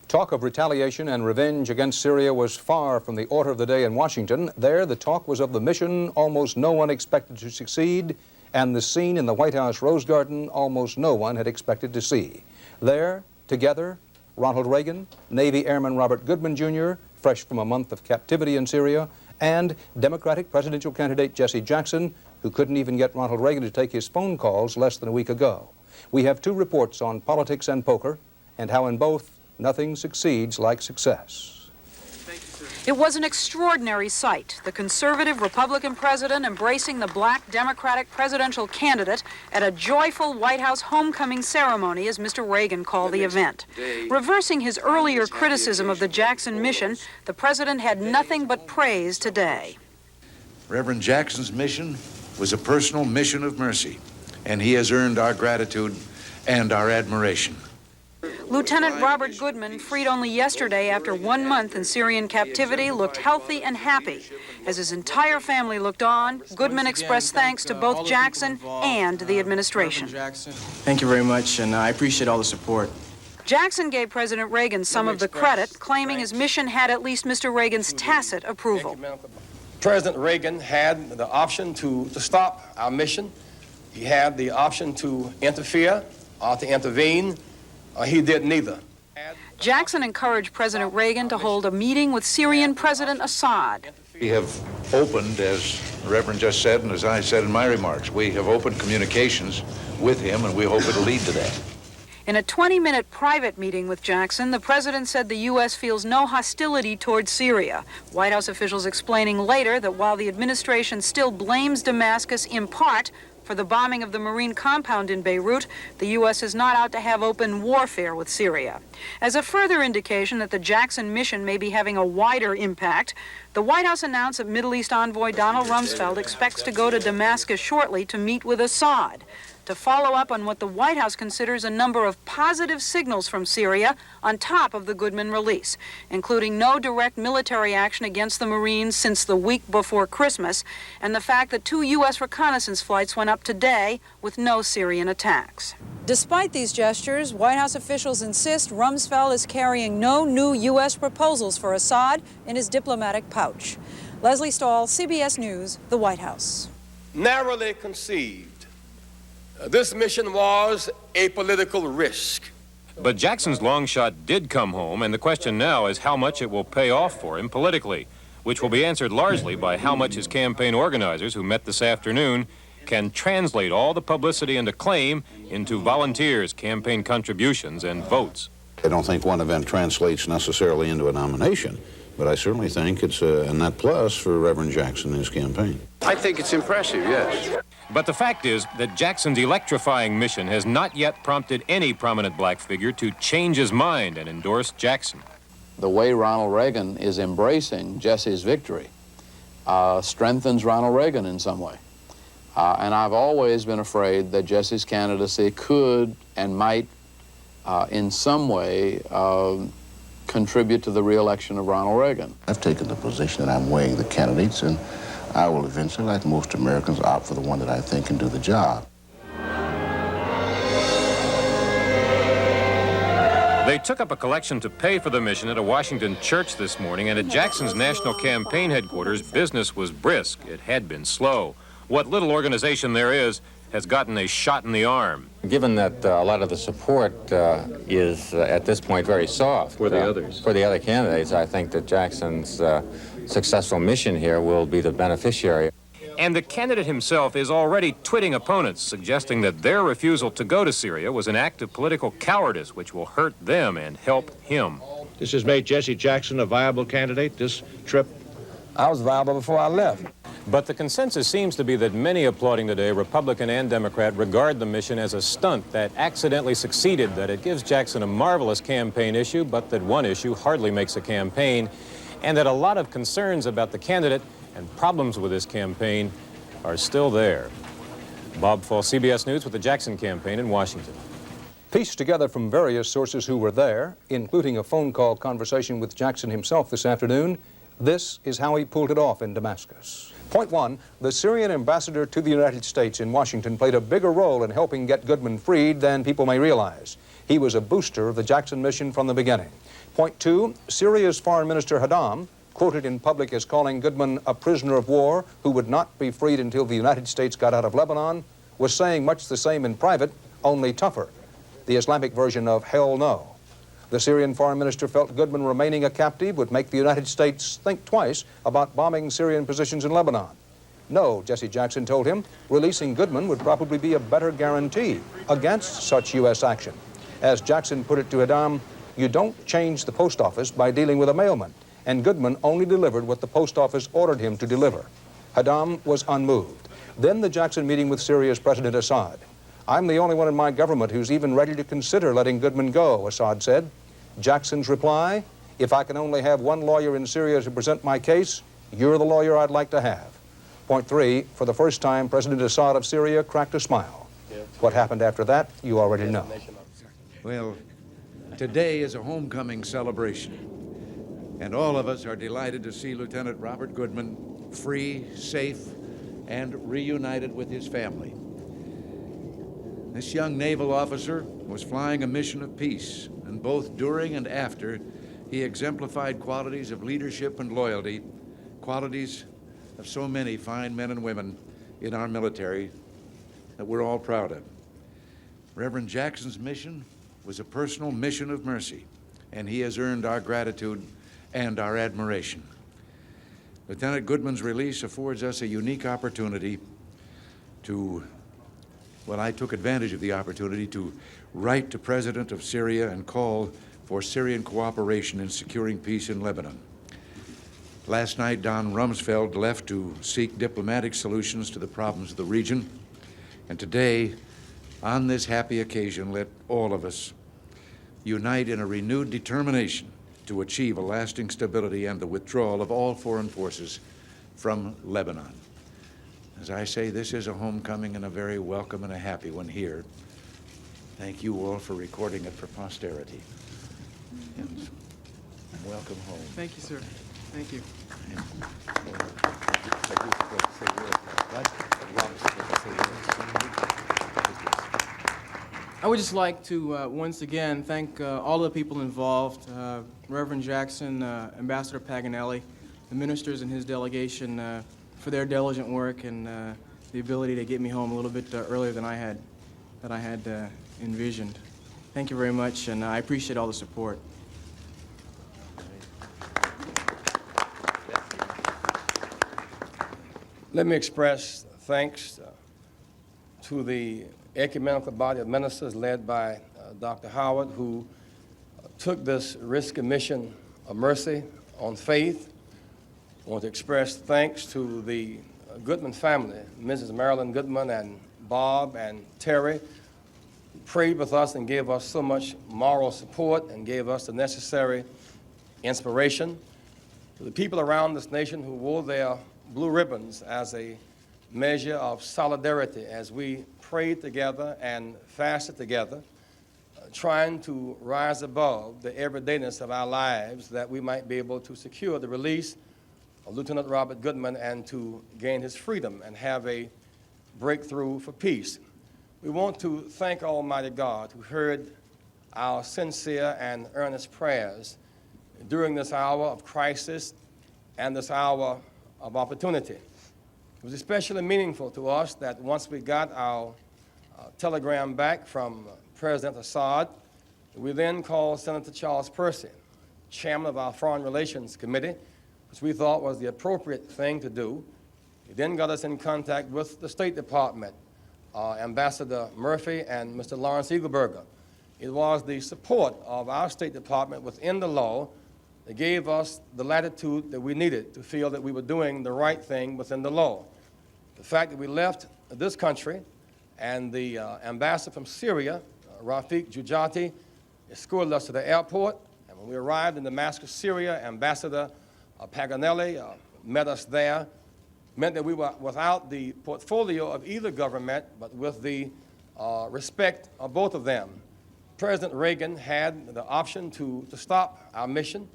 Talk of retaliation and revenge against Syria was far from the order of the day in Washington. There, the talk was of the mission almost no one expected to succeed, and the scene in the White House Rose Garden almost no one had expected to see. There, together, Ronald Reagan, Navy Airman Robert Goodman, Jr., fresh from a month of captivity in Syria, and Democratic presidential candidate Jesse Jackson, who couldn't even get Ronald Reagan to take his phone calls less than a week ago. We have two reports on politics and poker, and how in both nothing succeeds like success. It was an extraordinary sight, the conservative Republican president embracing the black Democratic presidential candidate at a joyful White House homecoming ceremony, as Mr. Reagan called the event. Reversing his earlier criticism of the Jackson mission, the president had nothing but praise today. Reverend Jackson's mission was a personal mission of mercy, and he has earned our gratitude and our admiration. Lieutenant Robert Goodman, freed only yesterday after 1 month in Syrian captivity, looked healthy and happy. As his entire family looked on, Goodman expressed thanks to both Jackson and the administration. Thank you very much, and I appreciate all the support. Jackson gave President Reagan some of the credit, claiming his mission had at least Mr. Reagan's tacit approval. President Reagan had the option to stop our mission. He had the option to interfere or to intervene. He did neither. Jackson encouraged President Reagan to hold a meeting with Syrian President Assad. We have opened, as the Reverend just said, and as I said in my remarks, we have opened communications with him, and we hope it'll lead to that. In a 20-minute private meeting with Jackson, the president said the U.S. feels no hostility towards Syria. White House officials explaining later that while the administration still blames Damascus in part for the bombing of the Marine compound in Beirut, the U.S. is not out to have open warfare with Syria. As a further indication that the Jackson mission may be having a wider impact, the White House announced that Middle East envoy Donald Rumsfeld expects to go to Damascus shortly to meet with Assad, to follow up on what the White House considers a number of positive signals from Syria on top of the Goodman release, including no direct military action against the Marines since the week before Christmas, and the fact that 2 U.S. reconnaissance flights went up today with no Syrian attacks. Despite these gestures, White House officials insist Rumsfeld is carrying no new U.S. proposals for Assad in his diplomatic pouch. Leslie Stahl, CBS News, the White House. Narrowly conceived, this mission was a political risk. But Jackson's long shot did come home, and the question now is how much it will pay off for him politically, which will be answered largely by how much his campaign organizers, who met this afternoon, can translate all the publicity and acclaim into volunteers, campaign contributions, and votes. I don't think one event translates necessarily into a nomination, but I certainly think it's a net plus for Reverend Jackson and his campaign. I think it's impressive, yes. But the fact is that Jackson's electrifying mission has not yet prompted any prominent black figure to change his mind and endorse Jackson. The way Ronald Reagan is embracing Jesse's victory strengthens Ronald Reagan in some way. And I've always been afraid that Jesse's candidacy could and might in some way contribute to the re-election of Ronald Reagan. I've taken the position that I'm weighing the candidates, and I will eventually, like most Americans, opt for the one that I think can do the job. They took up a collection to pay for the mission at a Washington church this morning, and at Jackson's national campaign headquarters, business was brisk. It had been slow. What little organization there is has gotten a shot in the arm. Given that a lot of the support is at this point very soft for the others, for the other candidates, I think that Jackson's successful mission here will be the beneficiary. And the candidate himself is already twitting opponents, suggesting that their refusal to go to Syria was an act of political cowardice which will hurt them and help him. This has made Jesse Jackson a viable candidate, this trip. I was viable before I left. But the consensus seems to be that many applauding today, Republican and Democrat, regard the mission as a stunt that accidentally succeeded, that it gives Jackson a marvelous campaign issue, but that one issue hardly makes a campaign, and that a lot of concerns about the candidate and problems with this campaign are still there. Bob Fall, CBS News, with the Jackson campaign in Washington. Pieced together from various sources who were there, including a phone call conversation with Jackson himself this afternoon, this is how he pulled it off in Damascus. Point one, the Syrian ambassador to the United States in Washington played a bigger role in helping get Goodman freed than people may realize. He was a booster of the Jackson mission from the beginning. Point two, Syria's Foreign Minister Haddam, quoted in public as calling Goodman a prisoner of war who would not be freed until the United States got out of Lebanon, was saying much the same in private, only tougher. The Islamic version of hell no. The Syrian foreign minister felt Goodman remaining a captive would make the United States think twice about bombing Syrian positions in Lebanon. No, Jesse Jackson told him, releasing Goodman would probably be a better guarantee against such U.S. action. As Jackson put it to Haddam, you don't change the post office by dealing with a mailman, and Goodman only delivered what the post office ordered him to deliver. Haddam was unmoved. Then the Jackson meeting with Syria's President Assad. I'm the only one in my government who's even ready to consider letting Goodman go, Assad said. Jackson's reply, if I can only have one lawyer in Syria to present my case, you're the lawyer I'd like to have. Point three, for the first time, President Assad of Syria cracked a smile. What happened after that, you already know. Well, today is a homecoming celebration, and all of us are delighted to see Lieutenant Robert Goodman free, safe, and reunited with his family. This young naval officer was flying a mission of peace, and both during and after, he exemplified qualities of leadership and loyalty, qualities of so many fine men and women in our military that we're all proud of. Reverend Jackson's mission was a personal mission of mercy, and he has earned our gratitude and our admiration. Lieutenant Goodman's release affords us a unique opportunity to, well, I took advantage of the opportunity to write to President of Syria and call for Syrian cooperation in securing peace in Lebanon. Last night, Don Rumsfeld left to seek diplomatic solutions to the problems of the region, and today, on this happy occasion, let all of us unite in a renewed determination to achieve a lasting stability and the withdrawal of all foreign forces from Lebanon. As I say, this is a homecoming and a very welcome and a happy one here. Thank you all for recording it for posterity. And welcome home. Thank you, sir. Thank you. I would just like to once again thank all the people involved, Reverend Jackson, Ambassador Paganelli, the ministers and his delegation for their diligent work and the ability to get me home a little bit earlier than I had envisioned. Thank you very much, and I appreciate all the support. Let me express thanks to the ecumenical body of ministers led by Dr. Howard, who took this risky mission of mercy on faith. I want to express thanks to the Goodman family, Mrs. Marilyn Goodman and Bob and Terry, who prayed with us and gave us so much moral support and gave us the necessary inspiration. To the people around this nation who wore their blue ribbons as a measure of solidarity as we prayed together and fasted together, trying to rise above the everydayness of our lives that we might be able to secure the release of Lieutenant Robert Goodman and to gain his freedom and have a breakthrough for peace. We want to thank Almighty God who heard our sincere and earnest prayers during this hour of crisis and this hour of opportunity. It was especially meaningful to us that once we got our telegram back from President Assad, we then called Senator Charles Percy, chairman of our Foreign Relations Committee, which we thought was the appropriate thing to do. He then got us in contact with the State Department, Ambassador Murphy and Mr. Lawrence Eagleburger. It was the support of our State Department within the law that gave us the latitude that we needed to feel that we were doing the right thing within the law. The fact that we left this country and the ambassador from Syria, Rafiq Jujati, escorted us to the airport, and when we arrived in Damascus, Syria, Ambassador Paganelli met us there, meant that we were without the portfolio of either government, but with the respect of both of them. President Reagan had the option to stop our mission.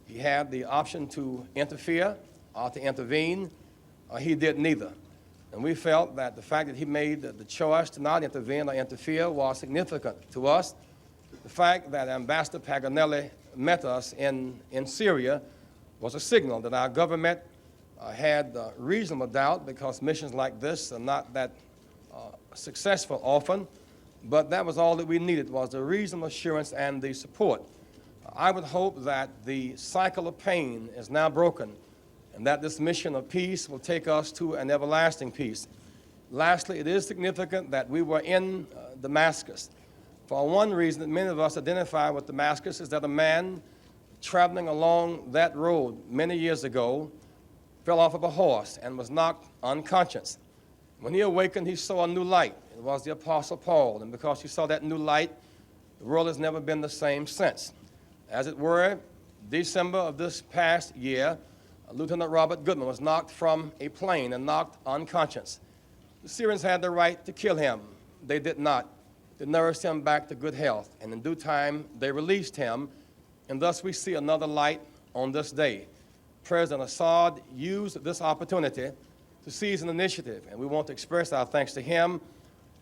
He had the option to interfere or to intervene. He did neither. And we felt that the fact that he made the choice to not intervene or interfere was significant to us. The fact that Ambassador Paganelli met us in Syria was a signal that our government had reasonable doubt, because missions like this are not that successful often, but that was all that we needed, was the reasonable assurance and the support. I would hope that the cycle of pain is now broken and that this mission of peace will take us to an everlasting peace. Lastly, it is significant that we were in Damascus. For one reason that many of us identify with Damascus is that a man traveling along that road many years ago fell off of a horse and was knocked unconscious. When he awakened, he saw a new light. It was the Apostle Paul, and because he saw that new light, the world has never been the same since. As it were, December of this past year, Lieutenant Robert Goodman was knocked from a plane and knocked unconscious. The Syrians had the right to kill him. They did not. They nursed him back to good health, and in due time, they released him, and thus we see another light on this day. President Assad used this opportunity to seize an initiative, and we want to express our thanks to him.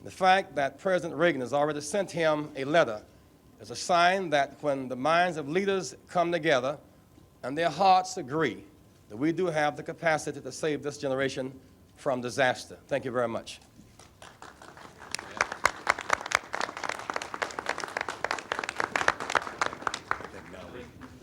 The fact that President Reagan has already sent him a letter is a sign that when the minds of leaders come together and their hearts agree, that we do have the capacity to save this generation from disaster. Thank you very much.